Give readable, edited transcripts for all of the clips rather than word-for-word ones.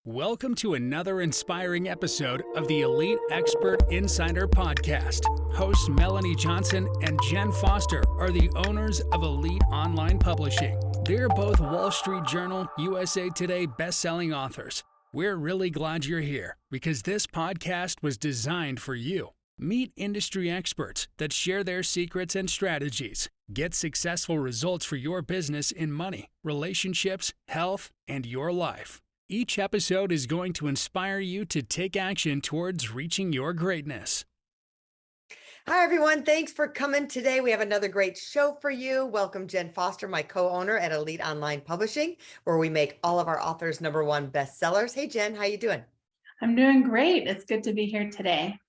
Welcome to another inspiring episode of the Elite Expert Insider Podcast. Hosts Melanie Johnson and Jen Foster are the owners of Elite Online Publishing. They're both Wall Street Journal, USA Today best-selling authors. We're really glad you're here because this podcast was designed for you. Meet industry experts that share their secrets and strategies. Get successful results for your business in money, relationships, health, and your life. Each episode is going to inspire you to take action towards reaching your greatness. Hi, everyone. Thanks for coming today. We have another great show for you. Welcome, Jen Foster, my co-owner at Elite Online Publishing, where we make all of our authors #1 bestsellers. Hey, Jen, how you doing? I'm doing great. It's good to be here today.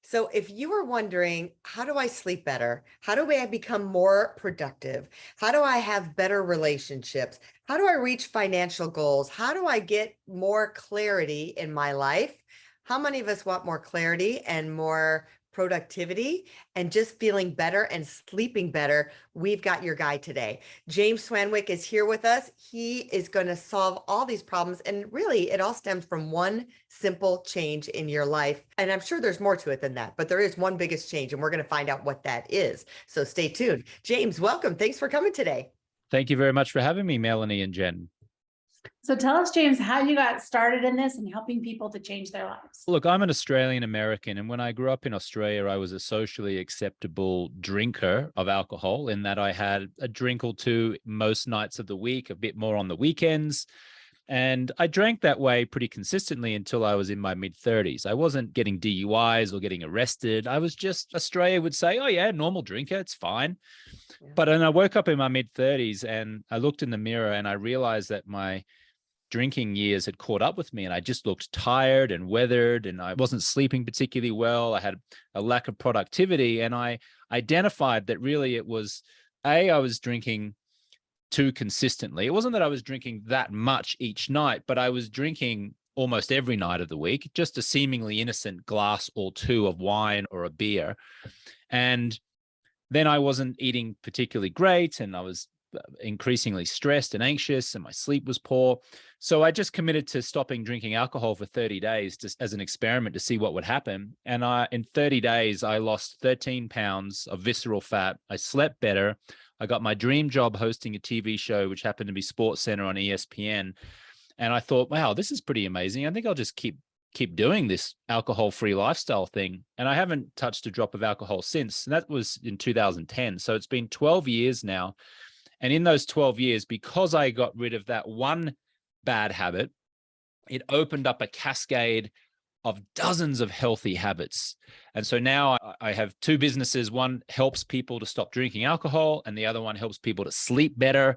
So if you were wondering, how do I sleep better? How do I become more productive? How do I have better relationships? How do I reach financial goals? How do I get more clarity in my life? How many of us want more clarity and more productivity and just feeling better and sleeping better? We've got your guy today. James Swanwick is here with us. He is going to solve all these problems. And really, it all stems from one simple change in your life. And I'm sure there's more to it than that, but there is one biggest change, and we're going to find out what that is. So stay tuned. James, welcome. Thanks for coming today. Thank you very much for having me, Melanie and Jen. So tell us, James, how you got started in this and helping people to change their lives. Look, I'm an Australian American, and when I grew up in Australia, I was a socially acceptable drinker of alcohol in that I had a drink or two most nights of the week, a bit more on the weekends. And I drank that way pretty consistently until I was in my mid-30s. I wasn't getting DUIs or getting arrested. I was just, Australia would say, oh yeah, normal drinker, it's fine. Yeah. But then I woke up in my mid-30s and I looked in the mirror and I realized that my drinking years had caught up with me, and I just looked tired and weathered, and I wasn't sleeping particularly well. I had a lack of productivity, and I identified that really it was, I was drinking too consistently. It wasn't that I was drinking that much each night, but I was drinking almost every night of the week, just a seemingly innocent glass or two of wine or a beer. And then I wasn't eating particularly great, and I was increasingly stressed and anxious, and my sleep was poor. So I just committed to stopping drinking alcohol for 30 days just as an experiment to see what would happen. And in 30 days, I lost 13 pounds of visceral fat. I slept better. I got my dream job hosting a TV show, which happened to be SportsCenter on ESPN. And I thought, wow, this is pretty amazing. I think I'll just keep doing this alcohol-free lifestyle thing. And I haven't touched a drop of alcohol since. And that was in 2010. So it's been 12 years now. And in those 12 years, because I got rid of that one bad habit, it opened up a cascade of dozens of healthy habits. And so now I have two businesses. One helps people to stop drinking alcohol, and the other one helps people to sleep better.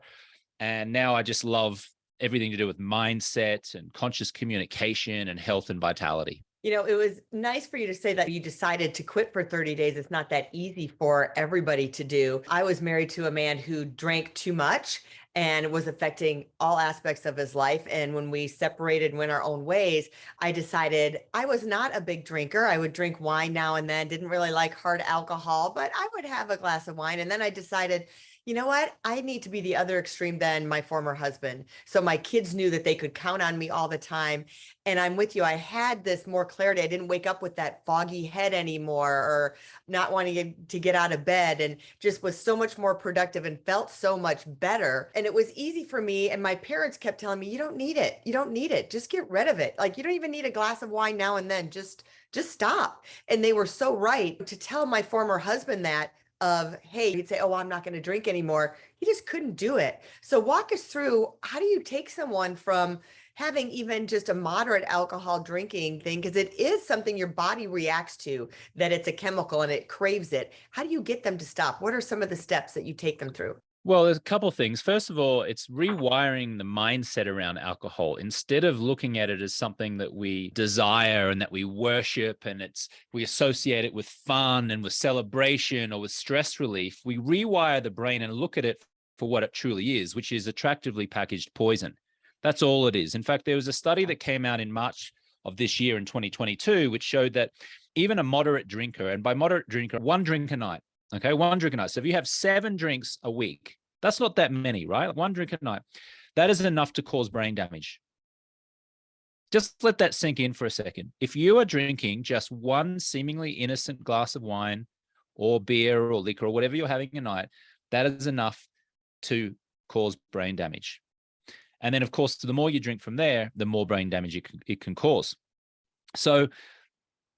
And now I just love everything to do with mindset and conscious communication and health and vitality. You know, it was nice for you to say that you decided to quit for 30 days. It's not that easy for everybody to do. I was married to a man who drank too much and was affecting all aspects of his life. And when we separated and went our own ways, I decided I was not a big drinker. I would drink wine now and then, didn't really like hard alcohol, but I would have a glass of wine. And then I decided, you know what? I need to be the other extreme than my former husband. So my kids knew that they could count on me all the time. And I'm with you. I had this more clarity. I didn't wake up with that foggy head anymore or not wanting to get out of bed, and just was so much more productive and felt so much better. And it was easy for me. And my parents kept telling me, you don't need it. You don't need it. Just get rid of it. Like, you don't even need a glass of wine now and then. Just stop. And they were so right. To tell my former husband that, of, hey, he'd say, oh, I'm not going to drink anymore. He just couldn't do it. So walk us through, how do you take someone from having even just a moderate alcohol drinking thing, because it is something your body reacts to, that it's a chemical and it craves it. How do you get them to stop? What are some of the steps that you take them through? Well, there's a couple of things. First of all, it's rewiring the mindset around alcohol. Instead of looking at it as something that we desire and that we worship and we associate it with fun and with celebration or with stress relief, we rewire the brain and look at it for what it truly is, which is attractively packaged poison. That's all it is. In fact, there was a study that came out in March of this year in 2022, which showed that even a moderate drinker, and by moderate drinker, one drink a night, okay, one drink a night. So if you have 7 drinks a week, that's not that many, right? One drink a night. That is enough to cause brain damage. Just let that sink in for a second. If you are drinking just one seemingly innocent glass of wine or beer or liquor or whatever you're having a night, that is enough to cause brain damage. And then, of course, the more you drink from there, the more brain damage it can cause. So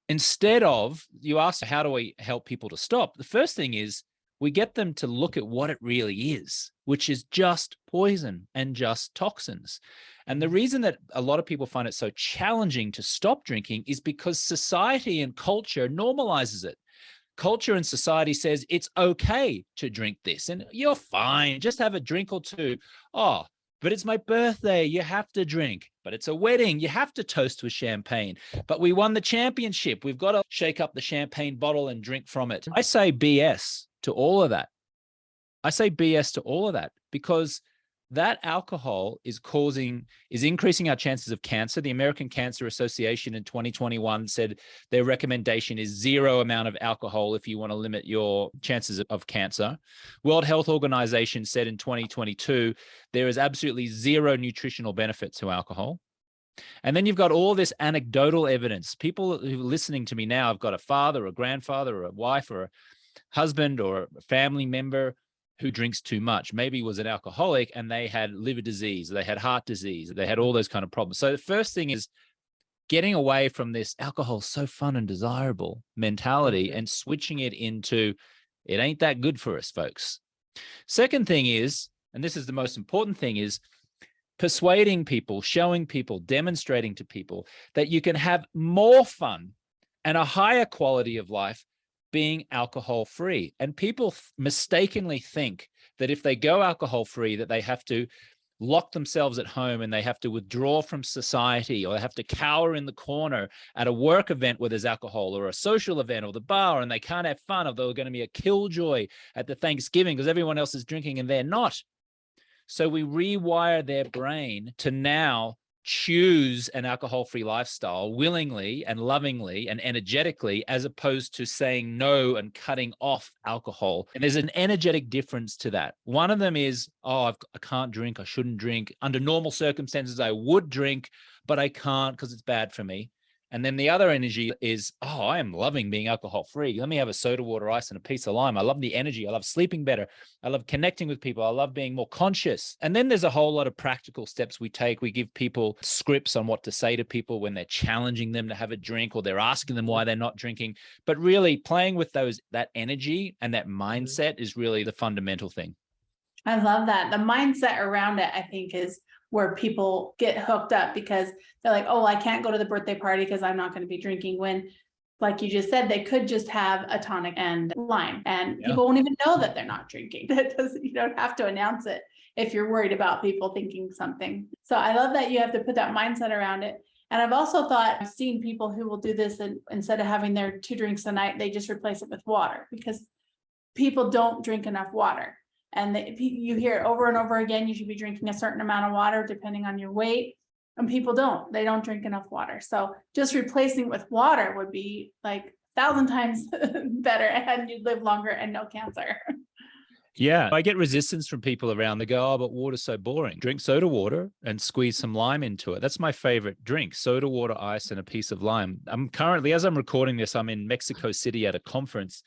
instead of, you ask, how do we help people to stop? The first thing is we get them to look at what it really is, which is just poison and just toxins. And the reason that a lot of people find it so challenging to stop drinking is because society and culture normalizes it. Culture and society says it's okay to drink this and you're fine, just have a drink or two. Oh, but it's my birthday, you have to drink. But it's a wedding, you have to toast with champagne. But we won the championship, we've got to shake up the champagne bottle and drink from it. I say BS to all of that. I say BS to all of that because that alcohol is increasing our chances of cancer. The American Cancer Association in 2021 said their recommendation is 0 amount of alcohol if you want to limit your chances of cancer. World Health Organization said in 2022, there is absolutely 0 nutritional benefit to alcohol. And then you've got all this anecdotal evidence. People who are listening to me now have got a father or a grandfather or a wife or a husband or a family member who drinks too much, maybe was an alcoholic and they had liver disease, they had heart disease, they had all those kind of problems. So the first thing is getting away from this alcohol's so fun and desirable mentality and switching it into, it ain't that good for us, folks. Second thing is, and this is the most important thing, is persuading people, showing people, demonstrating to people that you can have more fun and a higher quality of life being alcohol-free. And people mistakenly think that if they go alcohol-free, that they have to lock themselves at home and they have to withdraw from society or they have to cower in the corner at a work event where there's alcohol or a social event or the bar, and they can't have fun, or they're going to be a killjoy at the Thanksgiving because everyone else is drinking and they're not. So we rewire their brain to now choose an alcohol-free lifestyle willingly and lovingly and energetically, as opposed to saying no and cutting off alcohol. And there's an energetic difference to that. One of them is, I can't drink, I shouldn't drink. Under normal circumstances, I would drink, but I can't because it's bad for me. And then the other energy is, I am loving being alcohol-free. Let me have a soda water ice and a piece of lime. I love the energy. I love sleeping better. I love connecting with people. I love being more conscious. And then there's a whole lot of practical steps we take. We give people scripts on what to say to people when they're challenging them to have a drink or they're asking them why they're not drinking. But really playing with that energy and that mindset is really the fundamental thing. I love that. The mindset around it, I think, is where people get hooked up because they're like, I can't go to the birthday party because I'm not going to be drinking, when, like you just said, they could just have a tonic and lime and people won't even know that they're not drinking. You don't have to announce it if you're worried about people thinking something. So I love that you have to put that mindset around it. And I've also I've seen people who will do this, and instead of having their 2 drinks a night, they just replace it with water, because people don't drink enough water. And you hear it over and over again, you should be drinking a certain amount of water depending on your weight. And people they don't drink enough water. So just replacing with water would be like 1,000 times better, and you'd live longer and no cancer. Yeah, I get resistance from people around. They go, but water's so boring. Drink soda water and squeeze some lime into it. That's my favorite drink, soda water, ice, and a piece of lime. I'm currently, as I'm recording this, I'm in Mexico City at a conference.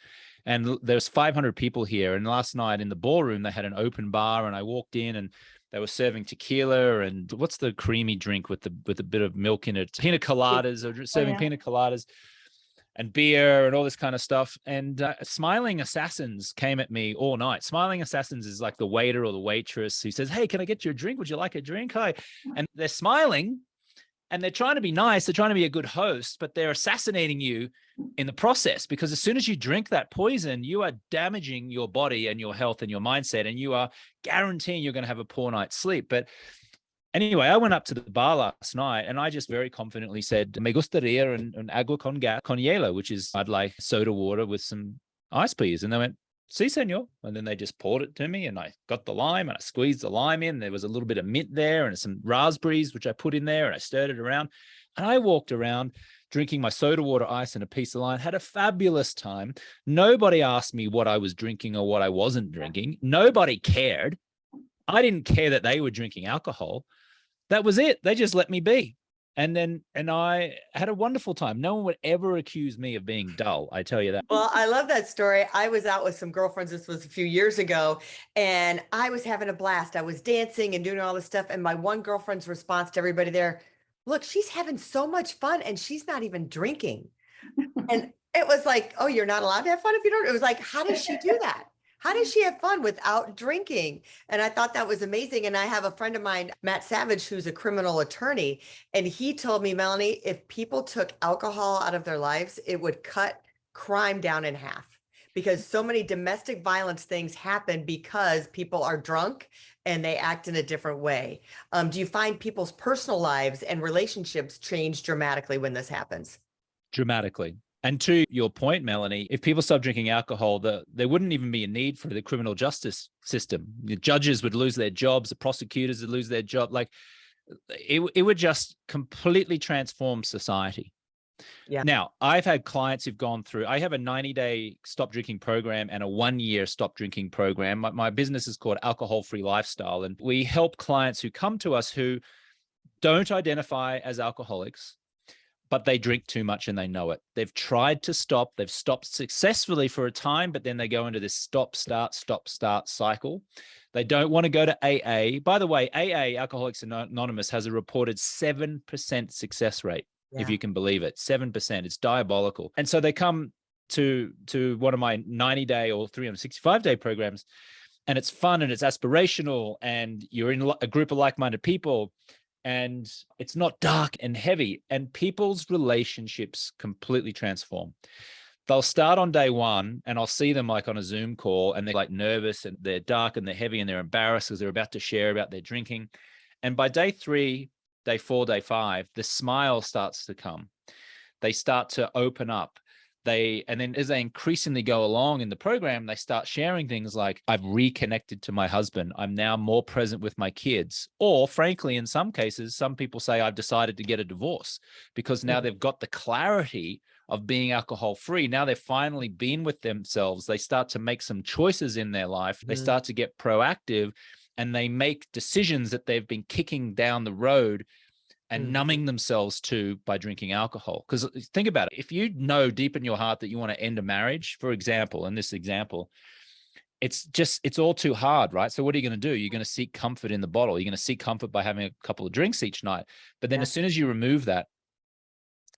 And there's 500 people here. And last night in the ballroom, they had an open bar, and I walked in and they were serving tequila and what's the creamy drink with a bit of milk in it? Pina coladas, or serving pina coladas and beer and all this kind of stuff. And Smiling Assassins came at me all night. Smiling Assassins is like the waiter or the waitress who says, "Hey, can I get you a drink? Would you like a drink?" Hi. And they're smiling. And they're trying to be nice, they're trying to be a good host, but they're assassinating you in the process, because as soon as you drink that poison, you are damaging your body and your health and your mindset, and you are guaranteeing you're going to have a poor night's sleep. But anyway, I went up to the bar last night and I just very confidently said, "Me gustaría un agua con hielo," which is, I'd like soda water with some ice, please. And they went, "Sí, señor." And then they just poured it to me, and I got the lime and I squeezed the lime in. There was a little bit of mint there and some raspberries, which I put in there, and I stirred it around. And I walked around drinking my soda water, ice, and a piece of lime, had a fabulous time. Nobody asked me what I was drinking or what I wasn't drinking. Nobody cared. I didn't care that they were drinking alcohol. That was it. They just let me be. And I had a wonderful time. No one would ever accuse me of being dull. I tell you that. Well, I love that story. I was out with some girlfriends. This was a few years ago, and I was having a blast. I was dancing and doing all this stuff. And my one girlfriend's response to everybody there, look, she's having so much fun and she's not even drinking. And it was like, oh, you're not allowed to have fun if you don't. It was like, how does she do that? How does she have fun without drinking? And I thought that was amazing. And I have a friend of mine, Matt Savage, who's a criminal attorney. And he told me, Melanie, if people took alcohol out of their lives, it would cut crime down in half, because so many domestic violence things happen because people are drunk and they act in a different way. Do you find people's personal lives and relationships change dramatically when this happens? Dramatically. And to your point, Melanie, if people stop drinking alcohol, there wouldn't even be a need for the criminal justice system. The judges would lose their jobs, the prosecutors would lose their job. Like it would just completely transform society. Yeah. Now, I've had clients who've gone through, I have a 90-day stop drinking program and a 1-year stop drinking program. My business is called Alcohol Free Lifestyle. And we help clients who come to us who don't identify as alcoholics, but they drink too much and they know it. They've tried to stop. They've stopped successfully for a time, but then they go into this stop, start cycle. They don't want to go to AA. By the way, AA, Alcoholics Anonymous, has a reported 7% success rate, if you can believe it. 7%. It's diabolical. And so they come to one of my 90-day or 365-day programs, and it's fun and it's aspirational, and you're in a group of like-minded people, and it's not dark and heavy, and people's relationships completely transform. They'll start on day one and I'll see them like on a Zoom call, and they're like nervous and they're dark and they're heavy and they're embarrassed because they're about to share about their drinking. And by day 3, day 4, day 5, the smile starts to come. They start to open up. And then as they increasingly go along in the program, they start sharing things like, I've reconnected to my husband. I'm now more present with my kids. Or frankly, in some cases, some people say, I've decided to get a divorce, because now they've got the clarity of being alcohol free. Now they've finally been with themselves. They start to make some choices in their life. They start to get proactive, and they make decisions that they've been kicking down the road and numbing themselves to by drinking alcohol. Because think about it. If you know deep in your heart that you want to end a marriage, for example, in this example, it's all too hard, right? So what are you going to do? You're going to seek comfort in the bottle. You're going to seek comfort by having a couple of drinks each night. But then as soon as you remove that,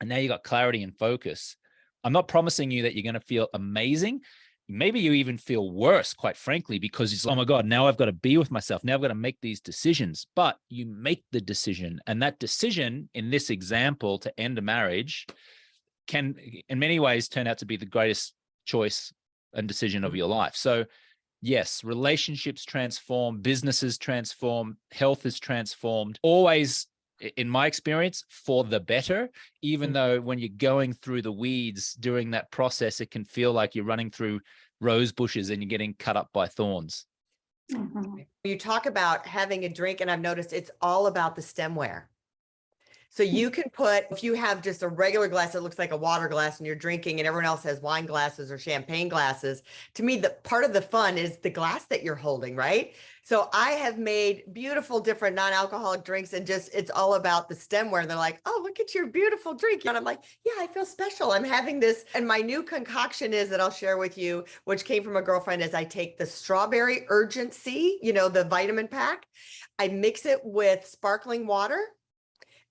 and now you got clarity and focus, I'm not promising you that you're going to feel amazing. Maybe you even feel worse, quite frankly, because it's, oh my God, now I've got to be with myself. Now I've got to make these decisions. But you make the decision. And that decision, in this example, to end a marriage, can in many ways turn out to be the greatest choice and decision of your life. So yes, relationships transform, businesses transform, health is transformed, always, in my experience, for the better, even though when you're going through the weeds during that process, it can feel like you're running through rose bushes and you're getting cut up by thorns. You talk about having a drink, and I've noticed it's all about the stemware. So you can put, if you have just a regular glass that looks like a water glass and you're drinking, and everyone else has wine glasses or champagne glasses, to me, the part of the fun is the glass that you're holding, right? So I have made beautiful different non-alcoholic drinks, and just, it's all about the stemware. And they're like, oh, look at your beautiful drink. And I'm like, yeah, I feel special. I'm having this. And my new concoction is, that I'll share with you, which came from a girlfriend, is I take the strawberry urgency, the vitamin pack. I mix it with sparkling water.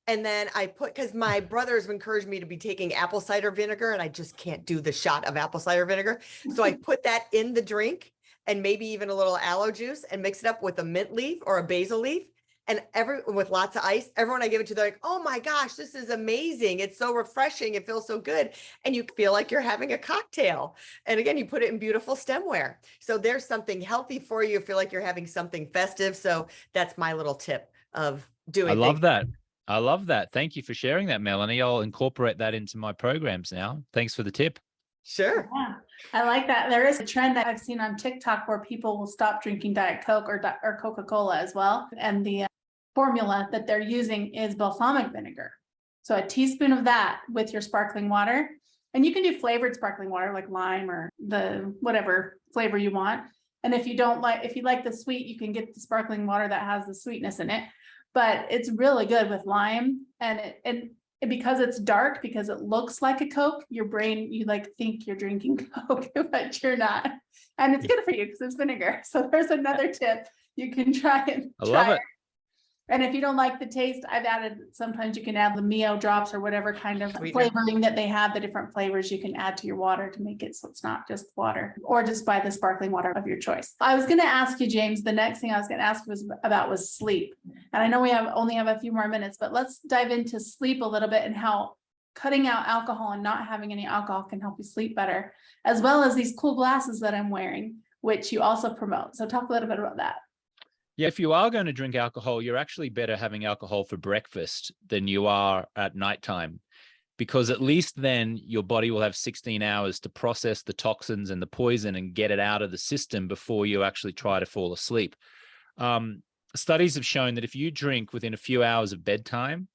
And then I put, because my brother has encouraged me to be taking apple cider vinegar, and I just can't do the shot of apple cider vinegar. So I put that in the drink, and maybe even a little aloe juice, and mix it up with a mint leaf or a basil leaf, and with lots of ice. Everyone I give it to, they're like, oh my gosh, this is amazing. It's so refreshing. It feels so good. And you feel like you're having a cocktail. And again, you put it in beautiful stemware. So there's something healthy for you. Feel like you're having something festive. So that's my little tip of doing. I love that. Thank you for sharing that, Melanie. I'll incorporate that into my programs now. Thanks for the tip. Sure. Yeah, I like that. There is a trend that I've seen on TikTok where people will stop drinking Diet Coke or Coca-Cola as well. And the formula that they're using is balsamic vinegar. So a teaspoon of that with your sparkling water. And you can do flavored sparkling water like lime or the whatever flavor you want. And if you like the sweet, you can get the sparkling water that has the sweetness in it. but it's really good with lime, and because it's dark, because it looks like a Coke, your brain, you like think you're drinking Coke, but you're not. And it's good for you because it's vinegar. So there's another tip you can try and I love it. And if you don't like the taste, I've added, sometimes you can add the Mio drops or whatever kind of flavoring that they have, the different flavors you can add to your water to make it so it's not just water, or just buy the sparkling water of your choice. I was going to ask you, James, the next thing I was going to ask was sleep. And I know we only have a few more minutes, but let's dive into sleep a little bit and how cutting out alcohol and not having any alcohol can help you sleep better, as well as these cool glasses that I'm wearing, which you also promote. So talk a little bit about that. Yeah, if you are going to drink alcohol, you're actually better having alcohol for breakfast than you are at nighttime, because at least then your body will have 16 hours to process the toxins and the poison and get it out of the system before you actually try to fall asleep. Studies have shown that if you drink within a few hours of bedtime,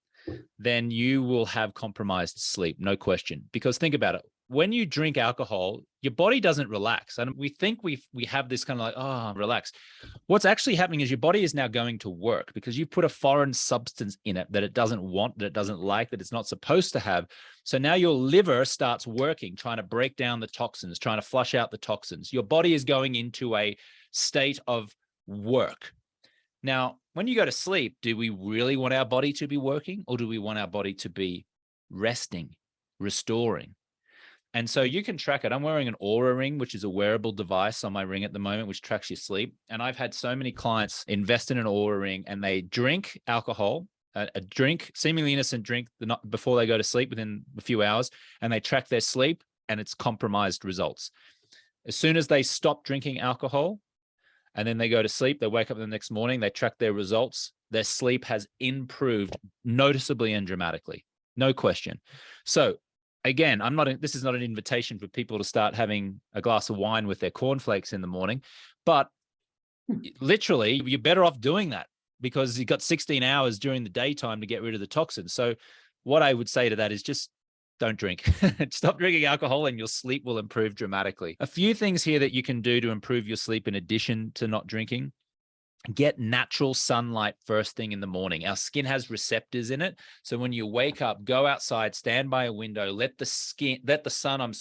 then you will have compromised sleep, no question. Because think about it. When you drink alcohol, your body doesn't relax. And we think we have this kind of like, oh, relax. What's actually happening is your body is now going to work because you put a foreign substance in it that it doesn't want, that it doesn't like, that it's not supposed to have. So now your liver starts working, trying to break down the toxins, trying to flush out the toxins. Your body is going into a state of work. Now, when you go to sleep, do we really want our body to be working, or do we want our body to be resting, restoring? And so you can track it. I'm wearing an Oura ring, which is a wearable device on my ring at the moment, which tracks your sleep. And I've had so many clients invest in an Oura ring and they drink alcohol, a drink, seemingly innocent drink the night before they go to sleep within a few hours, and they track their sleep and it's compromised results. As soon as they stop drinking alcohol and then they go to sleep, they wake up the next morning, they track their results, their sleep has improved noticeably and dramatically, no question. So again, this is not an invitation for people to start having a glass of wine with their cornflakes in the morning, but literally you're better off doing that because you've got 16 hours during the daytime to get rid of the toxins. So what I would say to that is just don't drink. Stop drinking alcohol and your sleep will improve dramatically. A few things here that you can do to improve your sleep in addition to not drinking. Get natural sunlight first thing in the morning. Our skin has receptors in it. So when you wake up, go outside, stand by a window, let the sun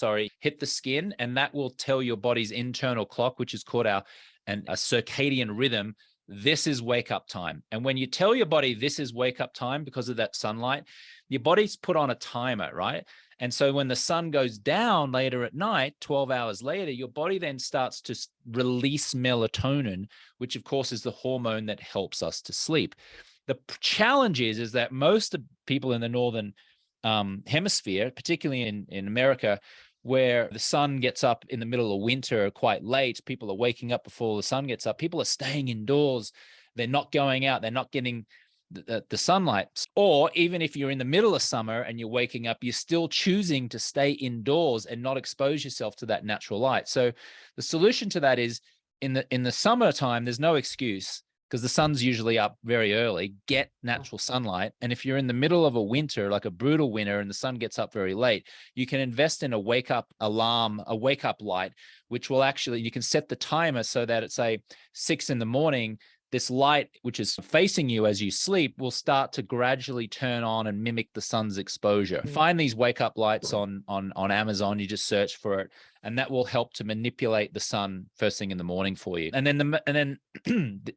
hit the skin, and that will tell your body's internal clock, which is called a circadian rhythm. This is wake up time. And when you tell your body this is wake up time because of that sunlight, your body's put on a timer, right? And so when the sun goes down later at night, 12 hours later, your body then starts to release melatonin, which of course is the hormone that helps us to sleep. The challenge is that most of people in the Northern hemisphere, particularly in America, where the sun gets up in the middle of winter quite late, people are waking up before the sun gets up, people are staying indoors, they're not going out, they're not getting the sunlight. Or even if you're in the middle of summer and you're waking up, you're still choosing to stay indoors and not expose yourself to that natural light. So the solution to that is in the summertime, there's no excuse because the sun's usually up very early. Get natural sunlight. And if you're in the middle of a winter, like a brutal winter, and the sun gets up very late, you can invest in a wake up alarm, a wake up light, which will actually, you can set the timer so that it's 6 a.m. This light, which is facing you as you sleep, will start to gradually turn on and mimic the sun's exposure. Find these wake up lights on Amazon. You just search for it, and that will help to manipulate the sun first thing in the morning for you. And then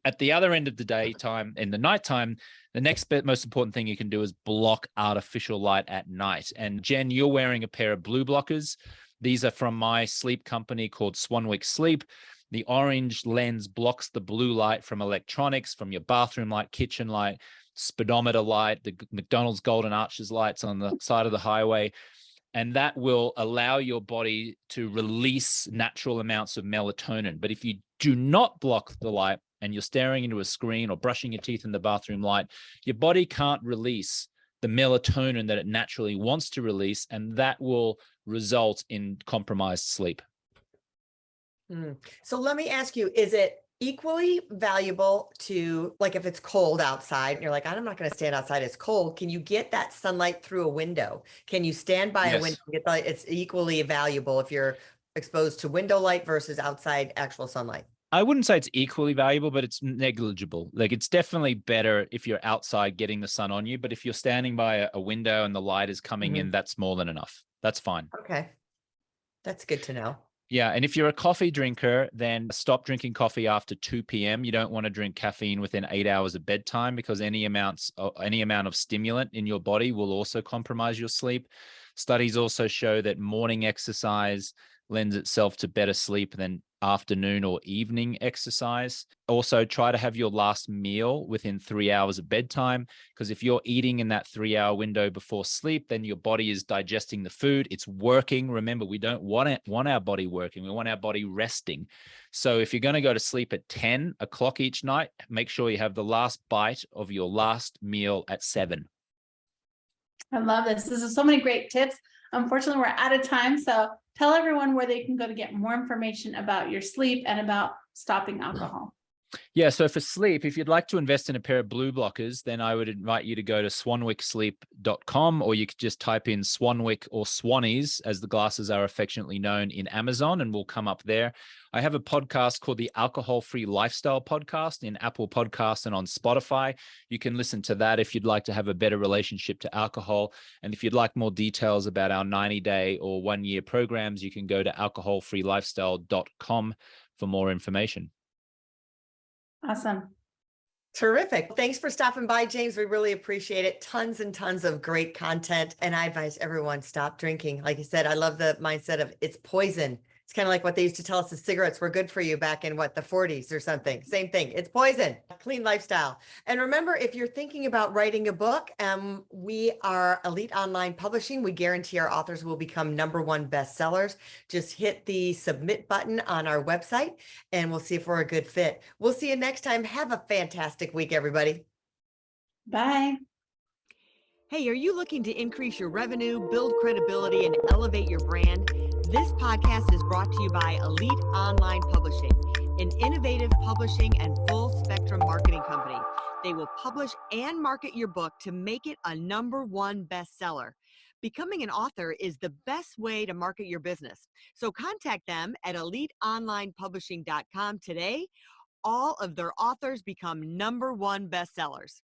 at the other end of the daytime, in the nighttime, the next most important thing you can do is block artificial light at night. And Jen, you're wearing a pair of blue blockers. These are from my sleep company called Swanwick Sleep. The orange lens blocks the blue light from electronics, from your bathroom light, kitchen light, speedometer light, the McDonald's Golden Arches lights on the side of the highway. And that will allow your body to release natural amounts of melatonin. But if you do not block the light and you're staring into a screen or brushing your teeth in the bathroom light, your body can't release the melatonin that it naturally wants to release, and that will result in compromised sleep. So let me ask you, is it equally valuable to, like, if it's cold outside and you're like, I'm not going to stand outside, it's cold. Can you get that sunlight through a window? Can you stand by a window and get the light? It's equally valuable if you're exposed to window light versus outside actual sunlight. I wouldn't say it's equally valuable, but it's negligible. Like it's definitely better if you're outside getting the sun on you. But if you're standing by a window and the light is coming in, that's more than enough. That's fine. Okay. That's good to know. Yeah. And if you're a coffee drinker, then stop drinking coffee after 2 p.m. You don't want to drink caffeine within 8 hours of bedtime because any amount of stimulant in your body will also compromise your sleep. Studies also show that morning exercise lends itself to better sleep than afternoon or evening exercise. Also, try to have your last meal within 3 hours of bedtime, because if you're eating in that 3-hour window before sleep, then your body is digesting the food. It's working. Remember, we don't want our body working. We want our body resting. So if you're going to go to sleep at 10 o'clock each night, make sure you have the last bite of your last meal at 7. I love this. This is so many great tips. Unfortunately, we're out of time. So tell everyone where they can go to get more information about your sleep and about stopping alcohol. Yeah. So for sleep, if you'd like to invest in a pair of blue blockers, then I would invite you to go to swanwicksleep.com, or you could just type in Swanwick or Swannies, as the glasses are affectionately known, in Amazon, and we'll come up there. I have a podcast called the Alcohol-Free Lifestyle Podcast in Apple Podcasts and on Spotify. You can listen to that if you'd like to have a better relationship to alcohol. And if you'd like more details about our 90-day or 1-year programs, you can go to alcoholfreelifestyle.com for more information. Awesome. Terrific. Thanks for stopping by, James. We really appreciate it. Tons and tons of great content. And I advise everyone stop drinking. Like you said, I love the mindset of it's poison. It's kind of like what they used to tell us the cigarettes were good for you back in the 40s or something. Same thing. It's poison. Clean lifestyle. And remember, if you're thinking about writing a book, we are Elite Online Publishing. We guarantee our authors will become #1 bestsellers. Just hit the submit button on our website and we'll see if we're a good fit. We'll see you next time. Have a fantastic week, everybody. Bye. Hey, are you looking to increase your revenue, build credibility, and elevate your brand? This podcast is brought to you by Elite Online Publishing, an innovative publishing and full spectrum marketing company. They will publish and market your book to make it a #1 bestseller. Becoming an author is the best way to market your business. So contact them at eliteonlinepublishing.com today. All of their authors become #1 bestsellers.